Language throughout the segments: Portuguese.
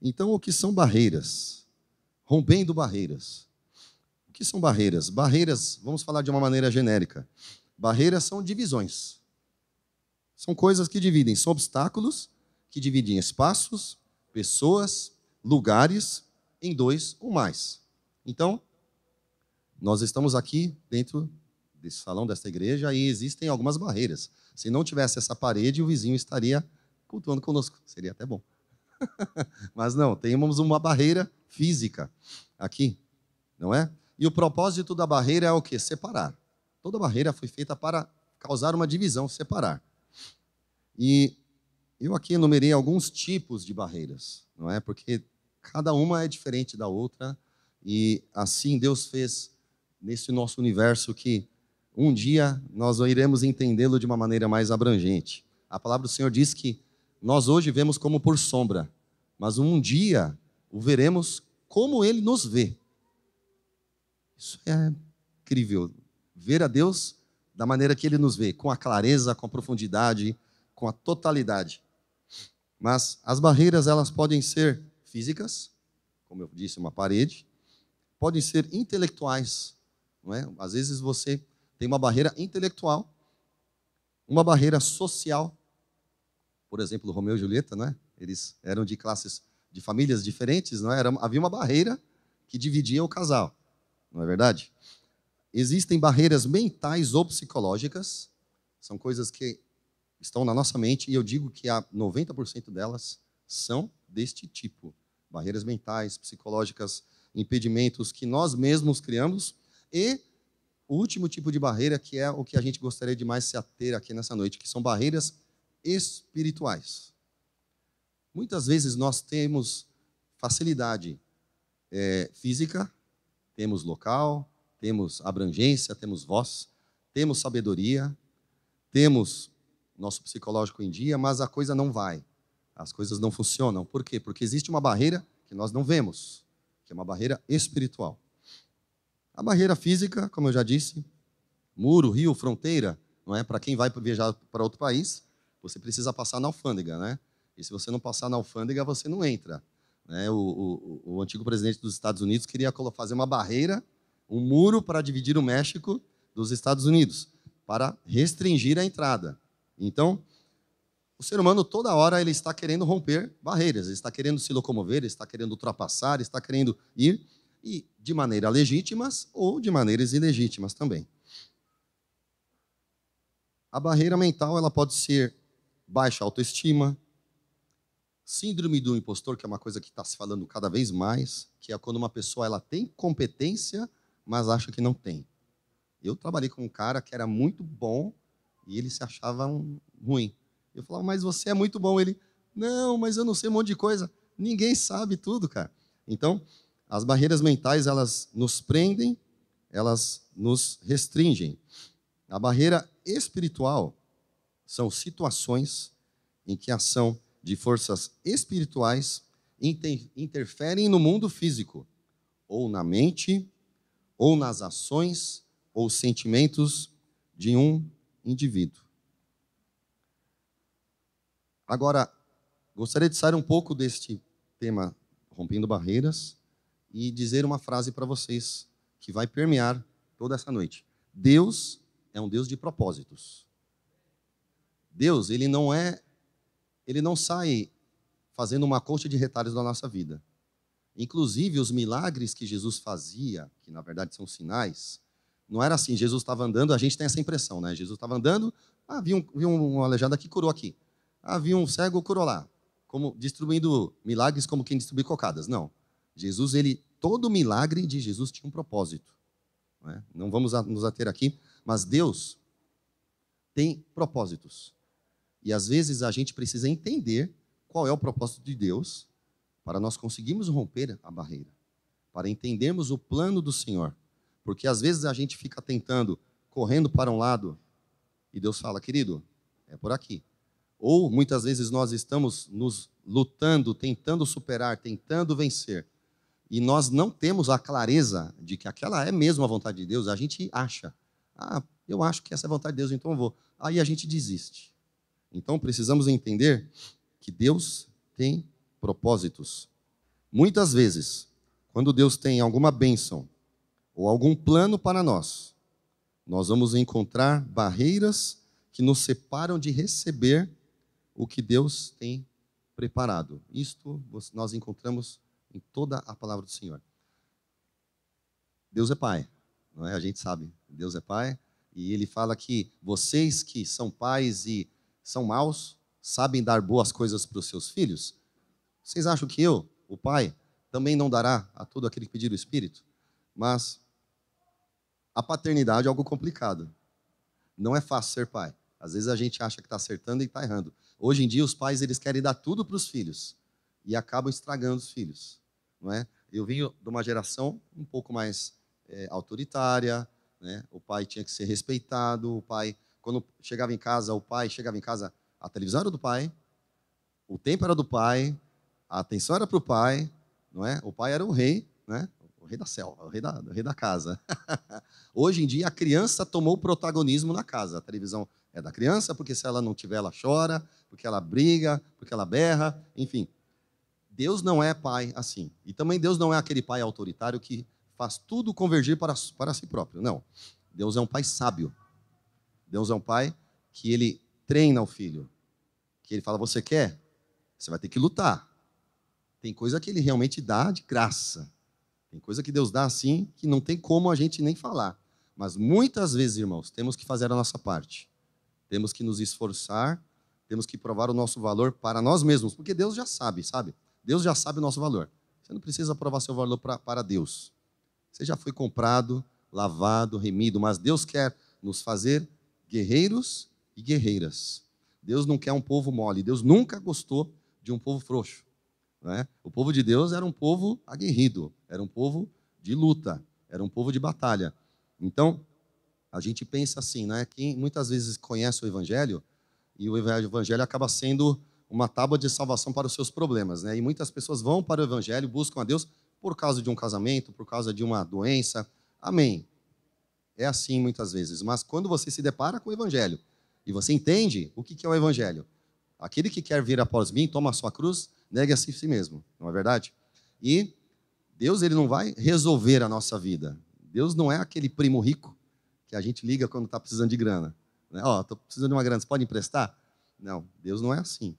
Então, o que são barreiras? Rompendo barreiras. O que são barreiras? Barreiras, vamos falar de uma maneira genérica. Barreiras são divisões. São coisas que dividem, são obstáculos que dividem espaços, pessoas, lugares em dois ou mais. Então, nós estamos aqui dentro desse salão, desta igreja, e existem algumas barreiras. Se não tivesse essa parede, o vizinho estaria cultuando conosco. Seria até bom. Mas não, temos uma barreira física aqui, não é? E o propósito da barreira é o quê? Separar. Toda barreira foi feita para causar uma divisão, separar. E eu aqui enumerei alguns tipos de barreiras, não é? Porque cada uma é diferente da outra, e assim Deus fez nesse nosso universo que um dia nós iremos entendê-lo de uma maneira mais abrangente. A palavra do Senhor diz que nós hoje vemos como por sombra, mas um dia o veremos como Ele nos vê. Isso é incrível, ver a Deus da maneira que Ele nos vê, com a clareza, com a profundidade, com a totalidade. Mas as barreiras, elas podem ser físicas, como eu disse, uma parede, podem ser intelectuais, não é? Às vezes você tem uma barreira intelectual, uma barreira social. Por exemplo, Romeu e Julieta, não é? Eles eram de classes, de famílias diferentes, não é? Havia uma barreira que dividia o casal, não é verdade? Existem barreiras mentais ou psicológicas, são coisas que estão na nossa mente, e eu digo que 90% delas são deste tipo. Barreiras mentais, psicológicas, impedimentos que nós mesmos criamos, e o último tipo de barreira, que é o que a gente gostaria de mais se ater aqui nessa noite, que são barreiras espirituais. Muitas vezes nós temos facilidade física, temos local, temos abrangência, temos voz, temos sabedoria, temos nosso psicológico em dia, mas a coisa não vai. As coisas não funcionam. Por quê? Porque existe uma barreira que nós não vemos, que é uma barreira espiritual. A barreira física, como eu já disse, muro, rio, fronteira, não é? Para quem vai viajar para outro país, você precisa passar na alfândega, né? E se você não passar na alfândega, você não entra. Né? O antigo presidente dos Estados Unidos queria fazer uma barreira, um muro para dividir o México dos Estados Unidos, para restringir a entrada. Então, o ser humano, toda hora, ele está querendo romper barreiras, ele está querendo se locomover, ele está querendo ultrapassar, ele está querendo ir, e de maneira legítimas ou de maneiras ilegítimas também. A barreira mental, ela pode ser baixa autoestima, síndrome do impostor, que é uma coisa que está se falando cada vez mais, que é quando uma pessoa ela tem competência, mas acha que não tem. Eu trabalhei com um cara que era muito bom e ele se achava ruim. Eu falava, mas você é muito bom. Ele, não, mas eu não sei um monte de coisa. Ninguém sabe tudo, cara. Então, as barreiras mentais, elas nos prendem, elas nos restringem. A barreira espiritual são situações em que a ação de forças espirituais interferem no mundo físico, ou na mente, ou nas ações, ou sentimentos de um indivíduo. Agora, gostaria de sair um pouco deste tema, rompendo barreiras, e dizer uma frase para vocês que vai permear toda essa noite. Deus é um Deus de propósitos. Deus, ele não sai fazendo uma coxa de retalhos da nossa vida. Inclusive, os milagres que Jesus fazia, que na verdade são sinais, não era assim, Jesus estava andando, a gente tem essa impressão, né? Jesus estava andando, viu um aleijado aqui, curou aqui. Viu um cego, curou lá. Como distribuindo milagres como quem distribui cocadas. Não. Jesus, todo milagre de Jesus tinha um propósito. Não vamos nos ater aqui, mas Deus tem propósitos. E às vezes a gente precisa entender qual é o propósito de Deus para nós conseguirmos romper a barreira, para entendermos o plano do Senhor. Porque às vezes a gente fica tentando, correndo para um lado, e Deus fala, querido, é por aqui. Ou muitas vezes nós estamos nos lutando, tentando superar, tentando vencer, e nós não temos a clareza de que aquela é mesmo a vontade de Deus, a gente acha, eu acho que essa é a vontade de Deus, então eu vou. Aí a gente desiste. Então precisamos entender que Deus tem propósitos. Muitas vezes, quando Deus tem alguma bênção ou algum plano para nós, nós vamos encontrar barreiras que nos separam de receber o que Deus tem preparado. Isto nós encontramos em toda a palavra do Senhor. Deus é Pai, não é? A gente sabe, Deus é Pai, e Ele fala que vocês que são pais e são maus, sabem dar boas coisas para os seus filhos? Vocês acham que eu, o Pai, também não dará a todo aquele que pedir o Espírito? Mas a paternidade é algo complicado. Não é fácil ser pai. Às vezes a gente acha que está acertando e está errando. Hoje em dia os pais eles querem dar tudo para os filhos e acabam estragando os filhos, não é? Eu vim de uma geração um pouco mais autoritária, né? O pai tinha que ser respeitado. O pai, quando chegava em casa, a televisão era do pai, o tempo era do pai, a atenção era para o pai, não é? O pai era o rei, né? O rei da selva, o rei da casa. Hoje em dia, a criança tomou o protagonismo na casa. A televisão é da criança, porque se ela não tiver, ela chora, porque ela briga, porque ela berra, enfim. Deus não é pai assim. E também Deus não é aquele pai autoritário que faz tudo convergir para si próprio. Não. Deus é um pai sábio. Deus é um pai que ele treina o filho. Que ele fala, você quer? Você vai ter que lutar. Tem coisa que ele realmente dá de graça. Tem coisa que Deus dá assim que não tem como a gente nem falar. Mas muitas vezes, irmãos, temos que fazer a nossa parte. Temos que nos esforçar, temos que provar o nosso valor para nós mesmos, porque Deus já sabe? Deus já sabe o nosso valor. Você não precisa provar seu valor para Deus. Você já foi comprado, lavado, remido, mas Deus quer nos fazer guerreiros e guerreiras. Deus não quer um povo mole. Deus nunca gostou de um povo frouxo. Né? O povo de Deus era um povo aguerrido, era um povo de luta, era um povo de batalha. Então, a gente pensa assim, né? Quem muitas vezes conhece o Evangelho, e o Evangelho acaba sendo uma tábua de salvação para os seus problemas. Né? E muitas pessoas vão para o Evangelho, buscam a Deus por causa de um casamento, por causa de uma doença. Amém. É assim muitas vezes. Mas quando você se depara com o Evangelho, e você entende o que é o Evangelho, aquele que quer vir após mim, toma a sua cruz, negue a si mesmo, não é verdade? E Deus ele não vai resolver a nossa vida. Deus não é aquele primo rico que a gente liga quando está precisando de grana. Ó, estou precisando de uma grana, você pode emprestar? Não, Deus não é assim.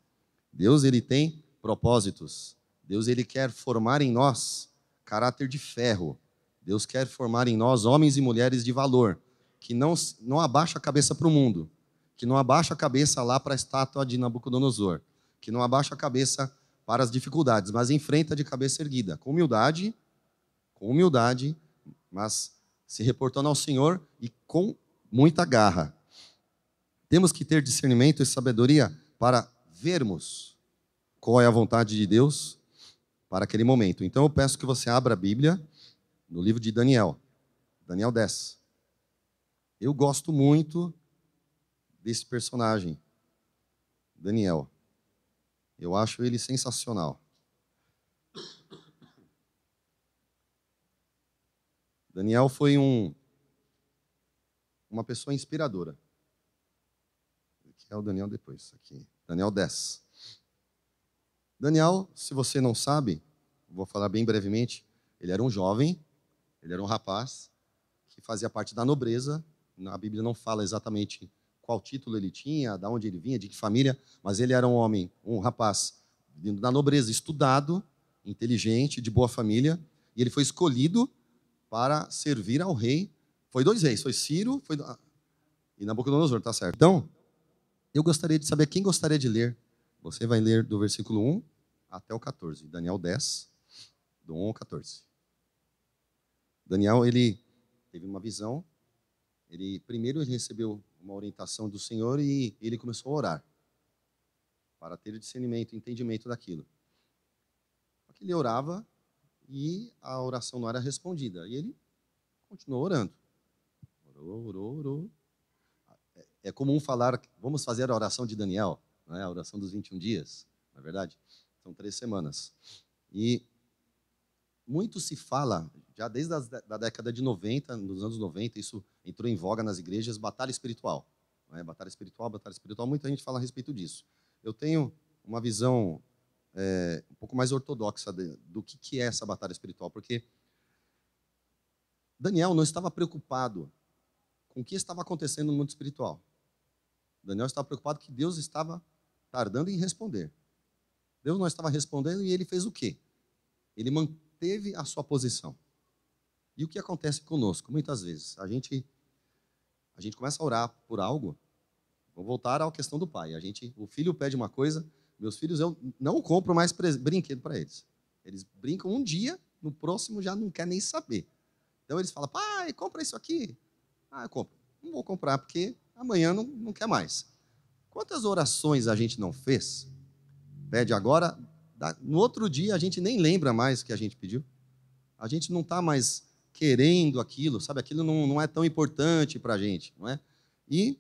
Deus ele tem propósitos. Deus ele quer formar em nós caráter de ferro. Deus quer formar em nós homens e mulheres de valor, que não abaixa a cabeça para o mundo, que não abaixa a cabeça lá para a estátua de Nabucodonosor, que não abaixa a cabeça para as dificuldades, mas enfrenta de cabeça erguida, com humildade, mas se reportando ao Senhor e com muita garra. Temos que ter discernimento e sabedoria para vermos qual é a vontade de Deus para aquele momento. Então eu peço que você abra a Bíblia no livro de Daniel, Daniel 10. Eu gosto muito desse personagem, Daniel. Eu acho ele sensacional. Daniel foi uma pessoa inspiradora. Aqui é o Daniel depois, aqui. Daniel 10. Daniel, se você não sabe, vou falar bem brevemente, ele era um jovem, ele era um rapaz que fazia parte da nobreza. A Bíblia não fala exatamente qual título ele tinha, de onde ele vinha, de que família, mas ele era um homem, um rapaz vindo da nobreza, estudado, inteligente, de boa família, e ele foi escolhido para servir ao rei. Foi dois reis, foi Ciro e Nabucodonosor, tá certo? Então, eu gostaria de saber, quem gostaria de ler? Você vai ler do versículo 1 até o 14, Daniel 10, do 1 ao 14. Daniel, ele teve uma visão, primeiro ele recebeu uma orientação do Senhor e ele começou a orar, para ter discernimento, entendimento daquilo. Só que ele orava e a oração não era respondida, e ele continuou orando. Orou. É comum falar, vamos fazer a oração de Daniel, né? A oração dos 21 dias, não é verdade? São 3 semanas. E muito se fala, já desde a década de 90, nos anos 90, isso entrou em voga nas igrejas, batalha espiritual. Não é? Batalha espiritual, muita gente fala a respeito disso. Eu tenho uma visão um pouco mais ortodoxa do que é essa batalha espiritual, porque Daniel não estava preocupado com o que estava acontecendo no mundo espiritual. Daniel estava preocupado que Deus estava tardando em responder. Deus não estava respondendo e ele fez o quê? Ele manteve a sua posição. E o que acontece conosco? Muitas vezes, a gente começa a orar por algo. Vou voltar à questão do pai. O filho pede uma coisa, meus filhos, eu não compro mais brinquedo para eles. Eles brincam um dia, no próximo já não quer nem saber. Então eles falam, pai, compra isso aqui. Ah, eu compro. Não vou comprar porque amanhã não quer mais. Quantas orações a gente não fez? Pede agora, no outro dia a gente nem lembra mais o que a gente pediu. A gente não está mais querendo aquilo, sabe? Aquilo não é tão importante para a gente, não é? E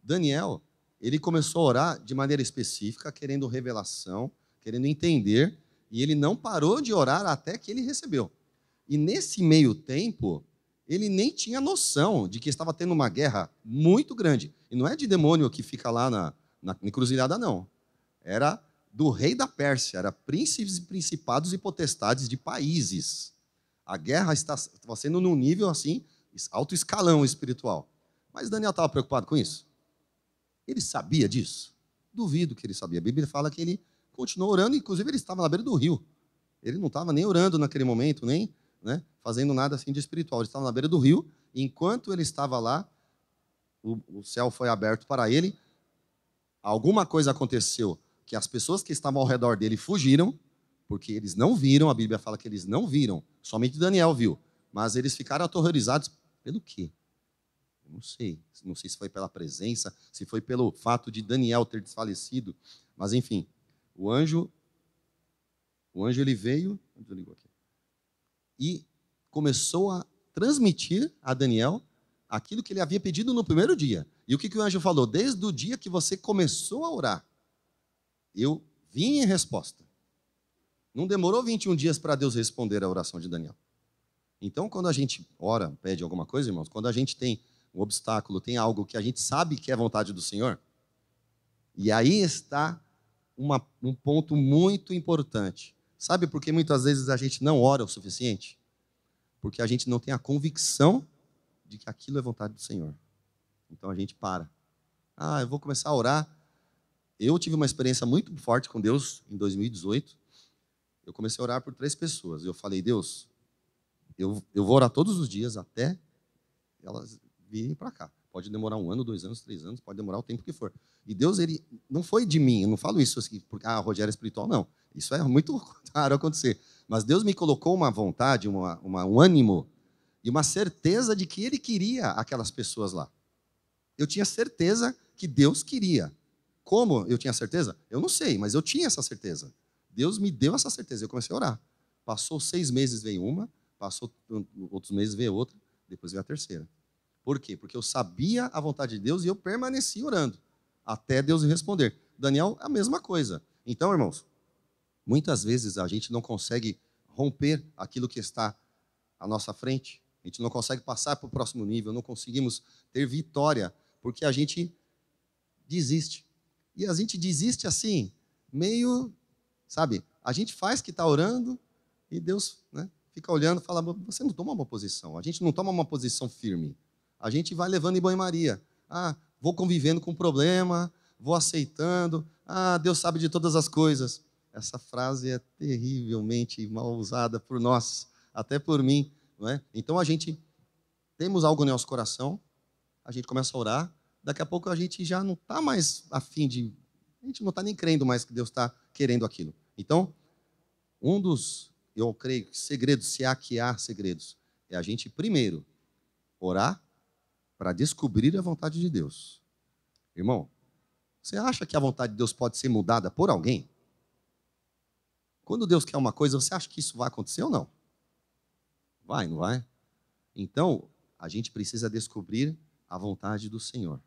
Daniel, ele começou a orar de maneira específica, querendo revelação, querendo entender, e ele não parou de orar até que ele recebeu. E nesse meio tempo, ele nem tinha noção de que estava tendo uma guerra muito grande. E não é de demônio que fica lá na encruzilhada, não. Era do rei da Pérsia, era príncipes e principados e potestades de países. A guerra estava sendo num nível assim, alto escalão espiritual. Mas Daniel estava preocupado com isso? Ele sabia disso? Duvido que ele sabia. A Bíblia fala que ele continuou orando, inclusive ele estava na beira do rio. Ele não estava nem orando naquele momento, nem fazendo nada assim de espiritual. Ele estava na beira do rio, e enquanto ele estava lá, o céu foi aberto para ele, alguma coisa aconteceu, que as pessoas que estavam ao redor dele fugiram, porque eles não viram, a Bíblia fala que eles não viram, somente Daniel viu, mas eles ficaram aterrorizados pelo quê? Eu não sei se foi pela presença, se foi pelo fato de Daniel ter desfalecido, mas enfim, o anjo ele veio, e começou a transmitir a Daniel aquilo que ele havia pedido no primeiro dia. E o que o anjo falou? Desde o dia que você começou a orar, eu vim em resposta. Não demorou 21 dias para Deus responder a oração de Daniel. Então, quando a gente ora, pede alguma coisa, irmãos, quando a gente tem um obstáculo, tem algo que a gente sabe que é vontade do Senhor, e aí está um ponto muito importante. Sabe por que muitas vezes a gente não ora o suficiente? Porque a gente não tem a convicção de que aquilo é vontade do Senhor. Então a gente para. Eu vou começar a orar. Eu tive uma experiência muito forte com Deus em 2018. Eu comecei a orar por 3 pessoas. Eu falei, Deus, eu vou orar todos os dias até elas virem para cá. Pode demorar 1 ano, 2 anos, 3 anos, pode demorar o tempo que for. E Deus, ele não foi de mim, eu não falo isso assim, porque Rogério é espiritual, não. Isso é muito raro acontecer. Mas Deus me colocou uma vontade, um ânimo e uma certeza de que Ele queria aquelas pessoas lá. Eu tinha certeza que Deus queria. Como eu tinha certeza? Eu não sei, mas eu tinha essa certeza. Deus me deu essa certeza. Eu comecei a orar. Passou 6 meses, veio uma. Passou outros meses, veio outra. Depois veio a terceira. Por quê? Porque eu sabia a vontade de Deus e eu permaneci orando até Deus responder. Daniel, a mesma coisa. Então, irmãos, muitas vezes a gente não consegue romper aquilo que está à nossa frente. A gente não consegue passar para o próximo nível, não conseguimos ter vitória, porque a gente desiste. E a gente desiste assim, meio, sabe, a gente faz que está orando e Deus fica olhando e fala, você não toma uma posição. A gente não toma uma posição firme. A gente vai levando em banho-maria. Vou convivendo com o problema, vou aceitando. Deus sabe de todas as coisas. Essa frase é terrivelmente mal usada por nós, até por mim. Não é? Então, temos algo no nosso coração, a gente começa a orar, daqui a pouco a gente já não está mais afim de... A gente não está nem crendo mais que Deus está querendo aquilo. Então, eu creio, segredos, se há que há segredos, é a gente, primeiro, orar para descobrir a vontade de Deus. Irmão, você acha que a vontade de Deus pode ser mudada por alguém? Quando Deus quer uma coisa, você acha que isso vai acontecer ou não? Vai, não vai? Então, a gente precisa descobrir a vontade do Senhor.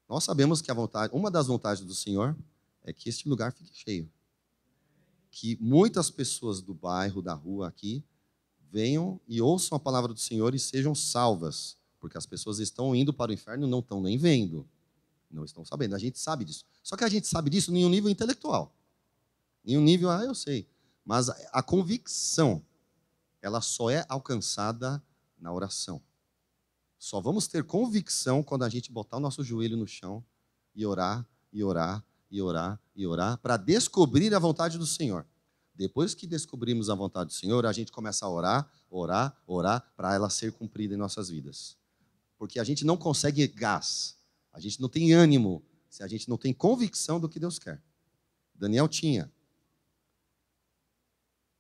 Nós sabemos que uma das vontades do Senhor é que este lugar fique cheio. Que muitas pessoas do bairro, da rua aqui, venham e ouçam a palavra do Senhor e sejam salvas. Porque as pessoas estão indo para o inferno e não estão nem vendo. Não estão sabendo. A gente sabe disso. Só que a gente sabe disso em um nível intelectual. Em um nível, eu sei. Mas a convicção, ela só é alcançada na oração. Só vamos ter convicção quando a gente botar o nosso joelho no chão e orar, e orar, e orar, e orar, para descobrir a vontade do Senhor. Depois que descobrimos a vontade do Senhor, a gente começa a orar, orar, orar, para ela ser cumprida em nossas vidas. Porque a gente não consegue gás, a gente não tem ânimo, se a gente não tem convicção do que Deus quer. Daniel tinha.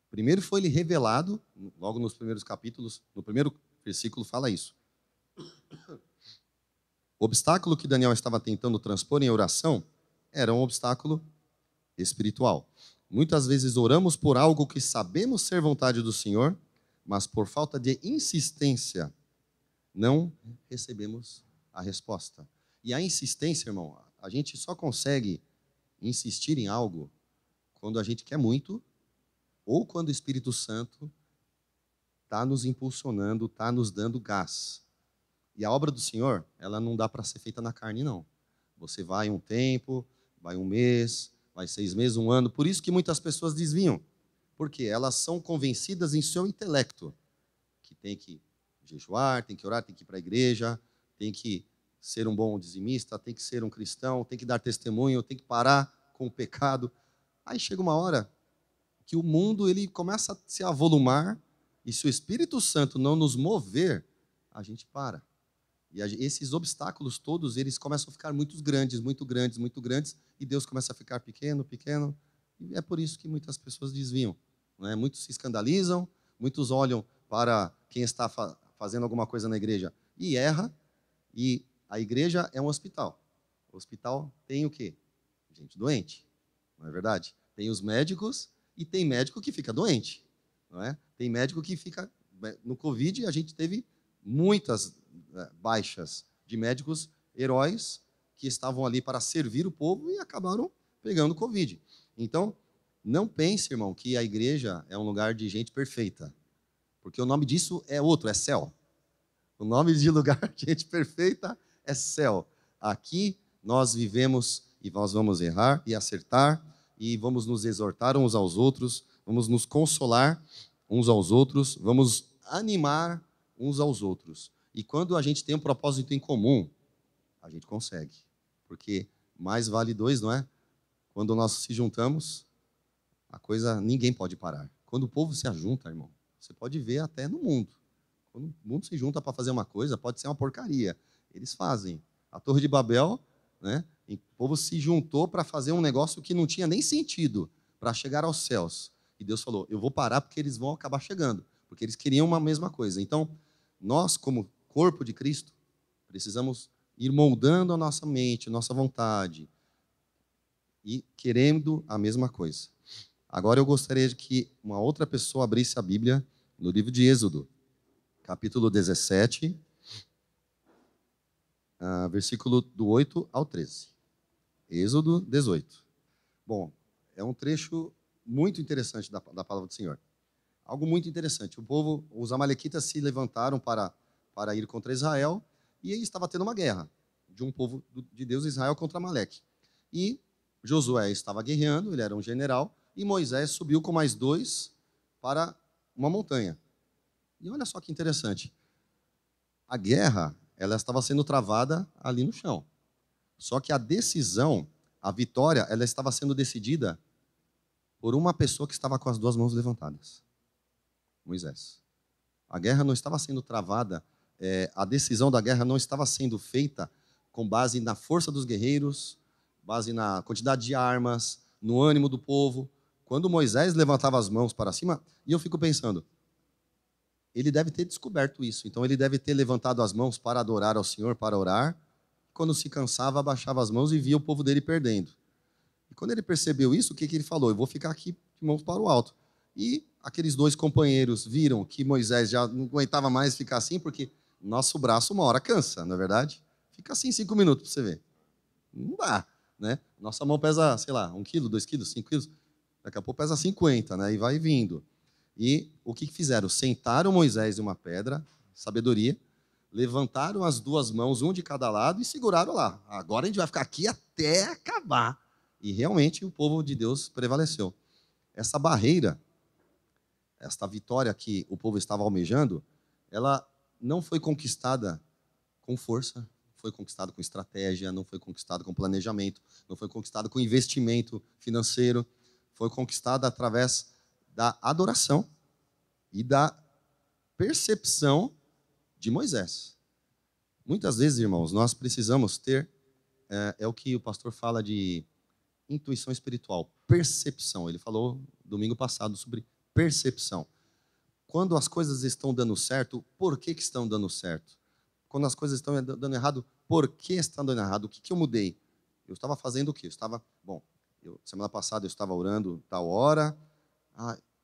Primeiro foi ele revelado, logo nos primeiros capítulos, no primeiro versículo fala isso. O obstáculo que Daniel estava tentando transpor em oração era um obstáculo espiritual. Muitas vezes oramos por algo que sabemos ser vontade do Senhor, mas por falta de insistência, não recebemos a resposta. E a insistência, irmão, a gente só consegue insistir em algo quando a gente quer muito, ou quando o Espírito Santo está nos impulsionando, está nos dando gás. E a obra do Senhor, ela não dá para ser feita na carne, não. Você vai um tempo, vai um mês, vai 6 meses, 1 ano. Por isso que muitas pessoas desviam. Porque elas são convencidas em seu intelecto que tem que jejuar, tem que orar, tem que ir para a igreja, tem que ser um bom dizimista, tem que ser um cristão, tem que dar testemunho, tem que parar com o pecado. Aí chega uma hora que o mundo ele começa a se avolumar e se o Espírito Santo não nos mover, a gente para. E esses obstáculos todos, eles começam a ficar muito grandes, muito grandes, muito grandes, e Deus começa a ficar pequeno, pequeno, e é por isso que muitas pessoas desviam. Não é? Muitos se escandalizam, muitos olham para quem está fazendo alguma coisa na igreja e erra, e a igreja é um hospital. O hospital tem o quê? Gente doente, não é verdade? Tem os médicos e tem médico que fica doente, não é? Tem médico que fica... No Covid, a gente teve muitas baixas de médicos heróis que estavam ali para servir o povo e acabaram pegando Covid. Então, não pense, irmão, que a igreja é um lugar de gente perfeita, porque o nome disso é outro, é céu. O nome de lugar de gente perfeita é céu. Aqui nós vivemos e nós vamos errar e acertar e vamos nos exortar uns aos outros, vamos nos consolar uns aos outros, vamos animar uns aos outros. E quando a gente tem um propósito em comum, a gente consegue. Porque mais vale 2, não é? Quando nós se juntamos, a coisa, ninguém pode parar. Quando o povo se ajunta, irmão, você pode ver até no mundo. Quando o mundo se junta para fazer uma coisa, pode ser uma porcaria. Eles fazem. A Torre de Babel, né? O povo se juntou para fazer um negócio que não tinha nem sentido, para chegar aos céus. E Deus falou, eu vou parar porque eles vão acabar chegando. Porque eles queriam uma mesma coisa. Então, nós, como corpo de Cristo, precisamos ir moldando a nossa mente, a nossa vontade, e querendo a mesma coisa. Agora eu gostaria de que uma outra pessoa abrisse a Bíblia no livro de Êxodo, capítulo 17, versículo do 8 ao 13. Êxodo 18. Bom, é um trecho muito interessante da palavra do Senhor. Algo muito interessante. O povo, os amalequitas se levantaram para ir contra Israel, e aí estava tendo uma guerra de um povo de Deus, Israel, contra Amaleque. E Josué estava guerreando, ele era um general, e Moisés subiu com mais 2 para uma montanha. E olha só que interessante. A guerra, ela estava sendo travada ali no chão. Só que a decisão, a vitória, ela estava sendo decidida por uma pessoa que estava com as 2 mãos levantadas. Moisés. A guerra não estava sendo travada, a decisão da guerra não estava sendo feita com base na força dos guerreiros, base na quantidade de armas, no ânimo do povo. Quando Moisés levantava as mãos para cima, e eu fico pensando, ele deve ter descoberto isso. Então ele deve ter levantado as mãos para adorar ao Senhor, para orar. Quando se cansava, abaixava as mãos e via o povo dele perdendo. E quando ele percebeu isso, o que ele falou? Eu vou ficar aqui de mãos para o alto. E aqueles 2 companheiros viram que Moisés já não aguentava mais ficar assim, porque nosso braço uma hora cansa, não é verdade? Fica assim 5 minutos para você ver. Não dá, né? Nossa mão pesa, sei lá, 1 quilo, 2 quilos, 5 quilos. Daqui a pouco pesa 50, né? E vai vindo. E o que fizeram? Sentaram Moisés em uma pedra, sabedoria, levantaram as duas mãos, um de cada lado, e seguraram lá. Agora a gente vai ficar aqui até acabar. E realmente o povo de Deus prevaleceu. Essa barreira, esta vitória que o povo estava almejando, ela não foi conquistada com força, foi conquistada com estratégia, não foi conquistada com planejamento, não foi conquistada com investimento financeiro, foi conquistada através da adoração e da percepção de Moisés. Muitas vezes, irmãos, nós precisamos ter, é o que o pastor fala de intuição espiritual, percepção. Ele falou domingo passado sobre percepção. Quando as coisas estão dando certo, por que estão dando certo? Quando as coisas estão dando errado, por que estão dando errado? O que eu mudei? Eu estava fazendo o quê? Semana passada eu estava orando tal hora.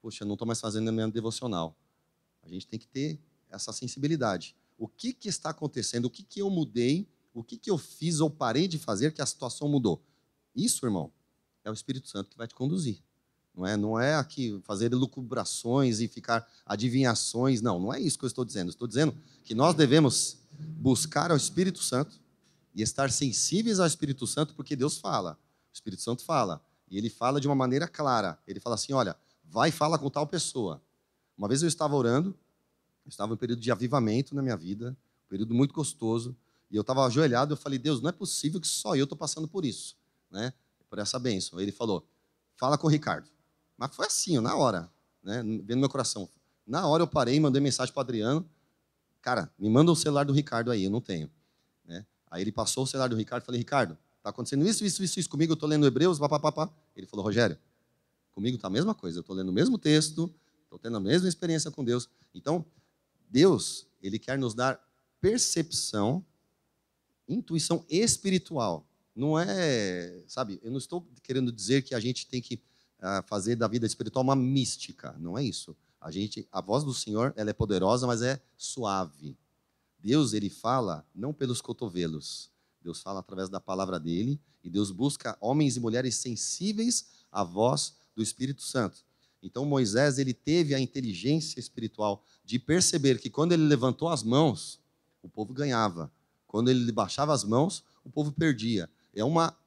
Poxa, não estou mais fazendo a minha devocional. A gente tem que ter essa sensibilidade. O que está acontecendo? O que eu mudei? O que eu fiz ou parei de fazer que a situação mudou? Isso, irmão, é o Espírito Santo que vai te conduzir. Não é aqui fazer elucubrações e ficar adivinhações. Não é isso que eu estou dizendo. Estou dizendo que nós devemos buscar ao Espírito Santo e estar sensíveis ao Espírito Santo, porque Deus fala. O Espírito Santo fala. E ele fala de uma maneira clara. Ele fala assim, olha, vai e fala com tal pessoa. Uma vez eu estava orando, eu estava em um período de avivamento na minha vida, um período muito gostoso, e eu estava ajoelhado, eu falei, Deus, não é possível que só eu estou passando por isso, né? Por essa bênção. Ele falou, fala com o Ricardo. Mas foi assim, na hora, né? Vendo meu coração. Na hora eu parei e mandei mensagem para o Adriano, cara, me manda o celular do Ricardo aí, eu não tenho. Né? Aí ele passou o celular do Ricardo, falei, Ricardo, está acontecendo isso comigo, eu estou lendo Hebreus, papapá. Ele falou, Rogério, comigo está a mesma coisa, eu estou lendo o mesmo texto, estou tendo a mesma experiência com Deus. Então, Deus, ele quer nos dar percepção, intuição espiritual. Não é, sabe, eu não estou querendo dizer que a gente tem que fazer da vida espiritual uma mística, não é isso. A voz do Senhor, ela é poderosa, mas é suave. Deus, ele fala não pelos cotovelos. Deus fala através da palavra dele, e Deus busca homens e mulheres sensíveis à voz do Espírito Santo. Então Moisés, ele teve a inteligência espiritual de perceber que quando ele levantou as mãos, o povo ganhava. Quando ele baixava as mãos, o povo perdia. É uma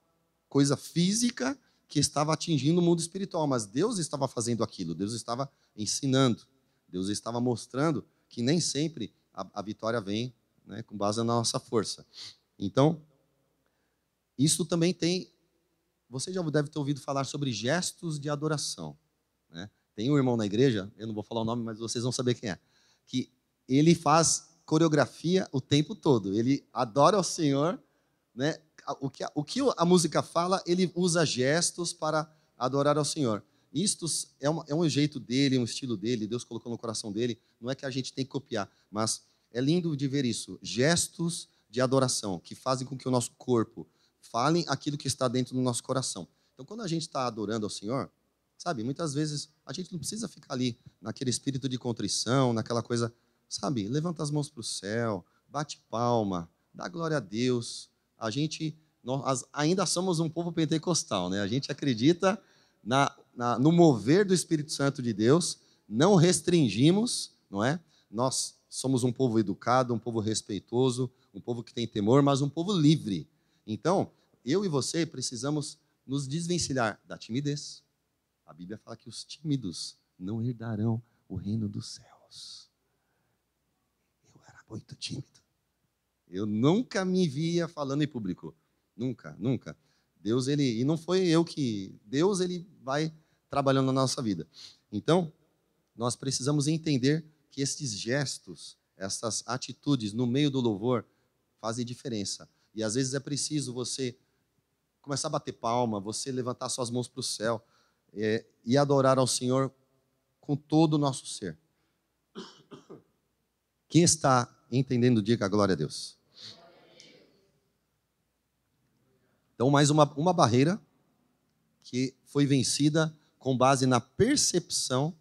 coisa física que estava atingindo o mundo espiritual, mas Deus estava fazendo aquilo, Deus estava ensinando, Deus estava mostrando que nem sempre a vitória vem, né, com base na nossa força. Então, isso também tem... Você já deve ter ouvido falar sobre gestos de adoração. Né? Tem um irmão na igreja, eu não vou falar o nome, mas vocês vão saber quem é, que ele faz coreografia o tempo todo. Ele adora o Senhor, né? O que a música fala, ele usa gestos para adorar ao Senhor. Isto é um jeito dele, um estilo dele, Deus colocou no coração dele. Não é que a gente tem que copiar, mas é lindo de ver isso. Gestos de adoração que fazem com que o nosso corpo fale aquilo que está dentro do nosso coração. Então, quando a gente está adorando ao Senhor, sabe, muitas vezes a gente não precisa ficar ali naquele espírito de contrição, naquela coisa, sabe, levanta as mãos para o céu, bate palma, dá glória a Deus. Nós ainda somos um povo pentecostal, né? A gente acredita no mover do Espírito Santo de Deus, não restringimos, não é? Nós somos um povo educado, um povo respeitoso, um povo que tem temor, mas um povo livre. Então, eu e você precisamos nos desvencilhar da timidez. A Bíblia fala que os tímidos não herdarão o reino dos céus. Eu era muito tímido. Eu nunca me via falando em público. Nunca, nunca. Deus, e não foi eu que... Deus, ele vai trabalhando na nossa vida. Então, nós precisamos entender que esses gestos, essas atitudes no meio do louvor fazem diferença. E às vezes é preciso você começar a bater palma, você levantar suas mãos para o céu e adorar ao Senhor com todo o nosso ser. Quem está entendendo, diga glória a Deus. Então, mais uma barreira que foi vencida com base na percepção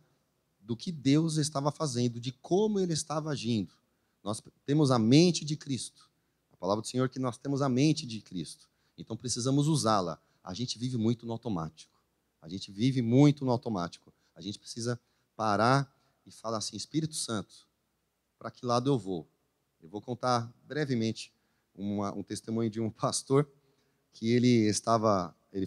do que Deus estava fazendo, de como Ele estava agindo. Nós temos a mente de Cristo. A palavra do Senhor é que nós temos a mente de Cristo. Então, precisamos usá-la. A gente vive muito no automático. A gente vive muito no automático. A gente precisa parar e falar assim, Espírito Santo, para que lado eu vou? Eu vou contar brevemente um testemunho de um pastor que ele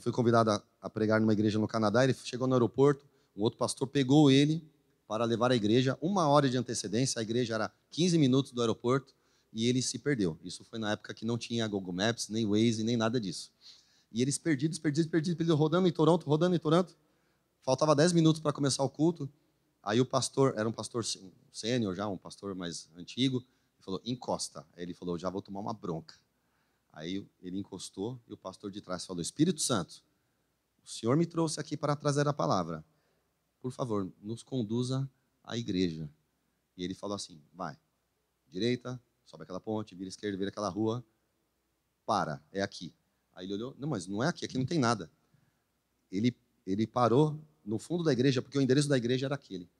foi convidado a pregar numa igreja no Canadá. Ele chegou no aeroporto, um outro pastor pegou ele para levar à igreja, 1 hora de antecedência. A igreja era 15 minutos do aeroporto e ele se perdeu. Isso foi na época que não tinha Google Maps, nem Waze, nem nada disso. E eles perdidos, rodando em Toronto. Faltava 10 minutos para começar o culto. Aí o pastor, era um pastor sênior já, um pastor mais antigo, falou, encosta. Aí ele falou, já vou tomar uma bronca. Aí ele encostou e o pastor de trás falou, Espírito Santo, o Senhor me trouxe aqui para trazer a palavra. Por favor, nos conduza à igreja. E ele falou assim, vai, direita, sobe aquela ponte, vira esquerda, vira aquela rua, é aqui. Aí ele olhou, não, mas não é aqui, aqui não tem nada. Ele parou no fundo da igreja, porque o endereço da igreja era aquele.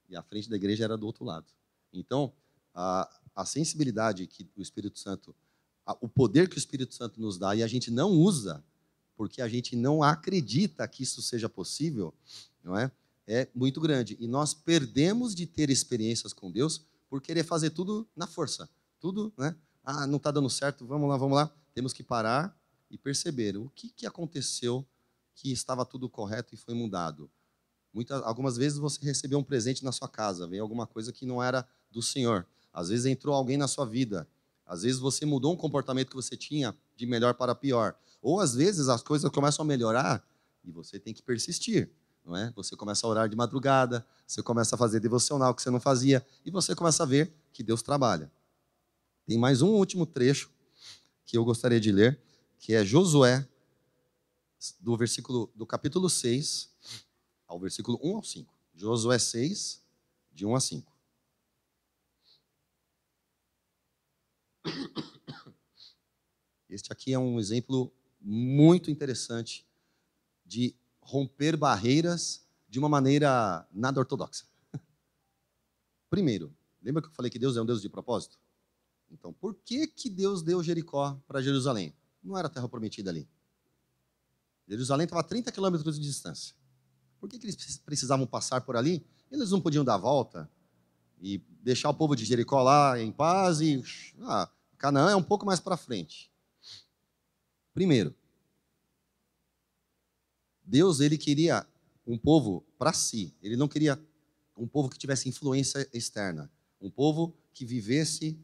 E a frente da igreja era do outro lado. Então, a sensibilidade que o Espírito Santo, o poder que o Espírito Santo nos dá, e a gente não usa, porque a gente não acredita que isso seja possível, não é? É muito grande. E nós perdemos de ter experiências com Deus por querer fazer tudo na força. Tudo, né? Não está dando certo, vamos lá. Temos que parar e perceber o que aconteceu que estava tudo correto e foi mudado. Algumas vezes você recebeu um presente na sua casa, veio alguma coisa que não era do Senhor. Às vezes entrou alguém na sua vida. Às vezes você mudou um comportamento que você tinha de melhor para pior. Ou às vezes as coisas começam a melhorar e você tem que persistir. Não é? Você começa a orar de madrugada, você começa a fazer devocional que você não fazia, e você começa a ver que Deus trabalha. Tem mais um último trecho que eu gostaria de ler, que é Josué, do capítulo 6, ao versículo 1 ao 5. Josué 6, de 1 a 5. Este aqui é um exemplo muito interessante de romper barreiras de uma maneira nada ortodoxa. Primeiro, lembra que eu falei que Deus é um Deus de propósito? Então, por que Deus deu Jericó para Jerusalém? Não era terra prometida ali. Jerusalém estava a 30 quilômetros de distância. Por que eles precisavam passar por ali? Eles não podiam dar a volta e deixar o povo de Jericó lá em paz e... Canaã é um pouco mais para frente. Primeiro, Deus, ele queria um povo para si. Ele não queria um povo que tivesse influência externa. Um povo que vivesse...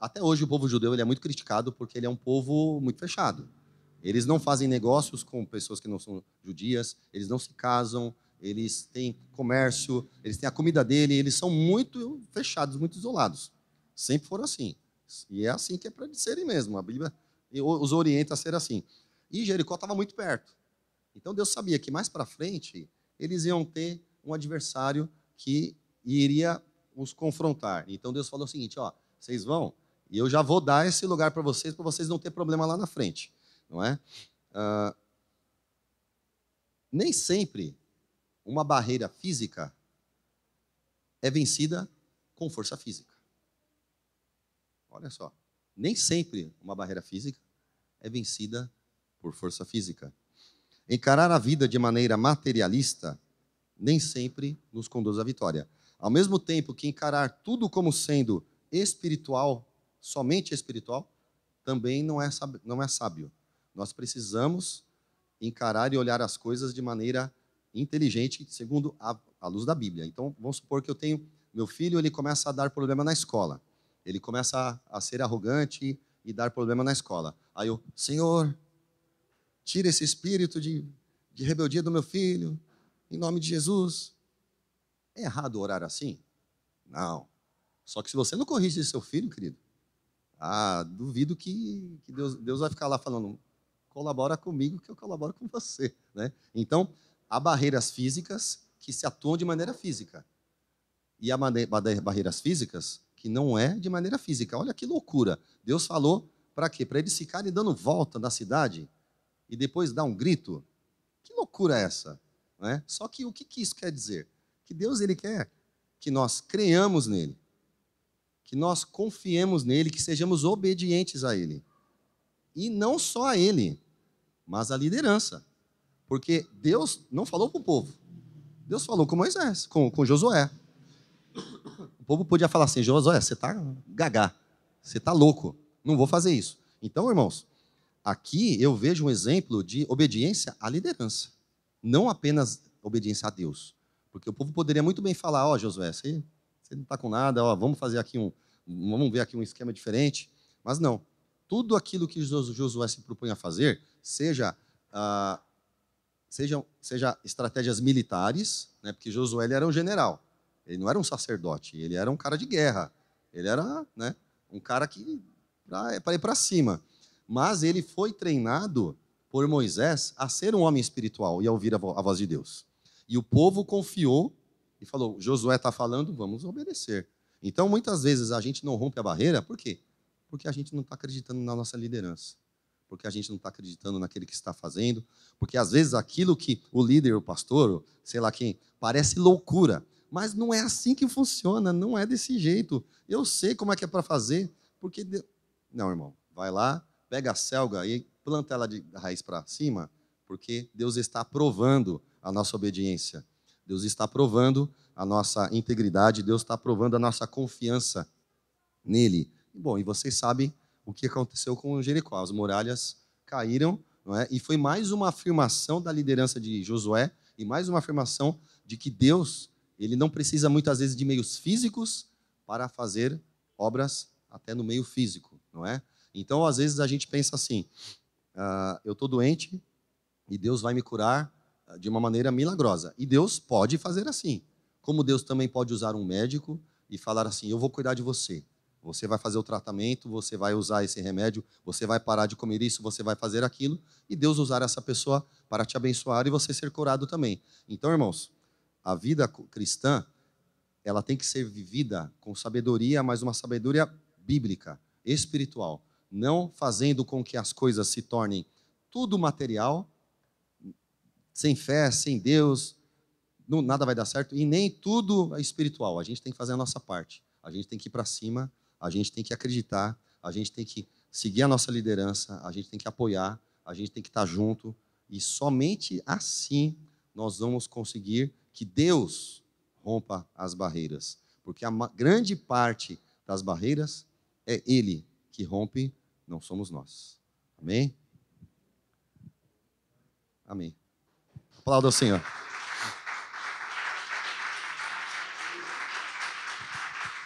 até hoje o povo judeu ele é muito criticado porque ele é um povo muito fechado. Eles não fazem negócios com pessoas que não são judias, eles não se casam, eles têm comércio, eles têm a comida dele, eles são muito fechados, muito isolados. Sempre foram assim. E é assim que é para serem mesmo. A Bíblia os orienta a ser assim. E Jericó estava muito perto. Então Deus sabia que mais para frente eles iam ter um adversário que iria os confrontar. Então Deus falou o seguinte, vocês vão e eu já vou dar esse lugar para vocês não ter problema lá na frente. Não é? Nem sempre uma barreira física é vencida com força física. Olha só, nem sempre uma barreira física é vencida por força física. Encarar a vida de maneira materialista nem sempre nos conduz à vitória. Ao mesmo tempo que encarar tudo como sendo espiritual, somente espiritual, também não é sábio. Nós precisamos encarar e olhar as coisas de maneira inteligente, segundo a luz da Bíblia. Então, vamos supor que eu tenho... Meu filho, ele começa a dar problema na escola. Ele começa a ser arrogante e dar problema na escola. Aí eu, Senhor, tira esse espírito de rebeldia do meu filho, em nome de Jesus. É errado orar assim? Não. Só que se você não corrige seu filho, querido, duvido que Deus vai ficar lá falando, colabora comigo que eu colaboro com você. Né? Então, há barreiras físicas que se atuam de maneira física. E há barreiras físicas que não é de maneira física. Olha que loucura. Deus falou para quê? Para eles ficarem dando volta na cidade e depois dar um grito. Que loucura é essa? Não é? Só que o que isso quer dizer? Que Deus ele quer que nós creiamos nele, que nós confiemos nele, que sejamos obedientes a ele. E não só a ele, mas a liderança. Porque Deus não falou com o povo. Deus falou com Moisés, com Josué. O povo podia falar assim, Josué, você está gagá. Você está louco, não vou fazer isso. Então, irmãos, aqui eu vejo um exemplo de obediência à liderança, não apenas obediência a Deus. Porque o povo poderia muito bem falar, ó, Josué, você não está com nada, ó, vamos fazer aqui vamos ver aqui um esquema diferente. Mas não. Tudo aquilo que Josué se propõe a fazer, seja estratégias militares, né, porque Josué ele era um general, ele não era um sacerdote, ele era um cara de guerra, ele era, né, um cara que para ir para cima. Mas ele foi treinado por Moisés a ser um homem espiritual e a ouvir a voz de Deus. E o povo confiou e falou, Josué está falando, vamos obedecer. Então, muitas vezes, a gente não rompe a barreira, por quê? Porque a gente não está acreditando na nossa liderança. Porque a gente não está acreditando naquele que está fazendo. Porque, às vezes, aquilo que o líder, o pastor, sei lá quem, parece loucura. Mas não é assim que funciona, não é desse jeito. Eu sei como é que é para fazer, porque... Não, irmão, vai lá, pega a selga e planta ela de raiz para cima, porque Deus está aprovando a nossa obediência. Deus está aprovando a nossa integridade, Deus está aprovando a nossa confiança nele. Bom, e vocês sabem o que aconteceu com Jericó. As muralhas caíram, não é? E foi mais uma afirmação da liderança de Josué e mais uma afirmação de que Deus, ele não precisa muitas vezes de meios físicos para fazer obras até no meio físico, não é? Então, às vezes a gente pensa assim, eu estou doente e Deus vai me curar de uma maneira milagrosa. E Deus pode fazer assim. Como Deus também pode usar um médico e falar assim, eu vou cuidar de você. Você vai fazer o tratamento, você vai usar esse remédio, você vai parar de comer isso, você vai fazer aquilo, e Deus usar essa pessoa para te abençoar e você ser curado também. Então, irmãos, a vida cristã, ela tem que ser vivida com sabedoria, mas uma sabedoria bíblica, espiritual, não fazendo com que as coisas se tornem tudo material, sem fé, sem Deus, nada vai dar certo, e nem tudo é espiritual. A gente tem que fazer a nossa parte. A gente tem que ir para cima, a gente tem que acreditar, a gente tem que seguir a nossa liderança, a gente tem que apoiar, a gente tem que estar junto, e somente assim nós vamos conseguir que Deus rompa as barreiras. Porque a grande parte das barreiras é Ele que rompe, não somos nós. Amém? Amém. Aplauda ao Senhor.